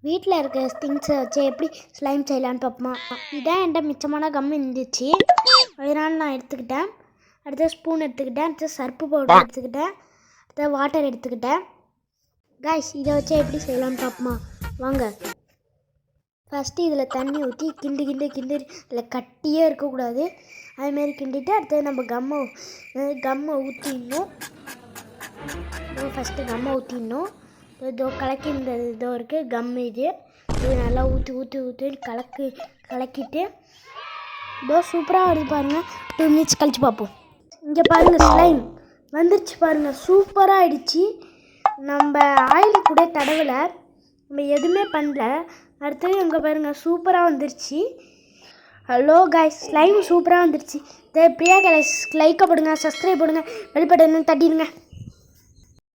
வீட்டில் இருக்க திங்ஸை வச்சு எப்படி ஸ்லைம் செய்யலான்னு பார்ப்போமா. இதான் என்கிட்ட மிச்சமான கம் இருந்துச்சு, அதனால் நான் எடுத்துக்கிட்டேன். அடுத்த ஸ்பூன் எடுத்துக்கிட்டேன், அடுத்த சர்ப்பு பவுடர் எடுத்துக்கிட்டேன், அடுத்த வாட்டர் எடுத்துக்கிட்டேன். கைஸ், இதை வச்சு எப்படி செய்யலான்னு பார்ப்போமா வாங்க. ஃபஸ்ட்டு இதில் தண்ணி ஊற்றி கிண்டு இதில் கட்டியே இருக்கக்கூடாது, அதுமாரி கிண்டிட்டு அடுத்தது நம்ம கம்மை ஊற்றிடணும். ஃபஸ்ட்டு கம்மை ஊற்றிடணும். இதோ கலக்கி இந்த இதோ இருக்குது கம், இது நல்லா ஊற்றி கலக்கிட்டு இதோ சூப்பராக வருது பாருங்கள். 2 மினிட்ஸ் கழித்து பார்ப்போம். இங்கே பாருங்கள், ஸ்லைம் வந்துருச்சு பாருங்கள், சூப்பராக ஆகிடுச்சு. நம்ம ஆயில் கூட தடவலை, நம்ம எதுவுமே பண்ணல. அடுத்தது இங்கே பாருங்கள், சூப்பராக வந்துருச்சு. ஹலோ காய்ஸ், ஸ்லைம் சூப்பராக வந்துருச்சு. பிரியா கைஸ் லைக்கை போடுங்க, சப்ஸ்கிரைப் பண்ணுங்கள், பெல் பட்டனை தட்டிடுங்க.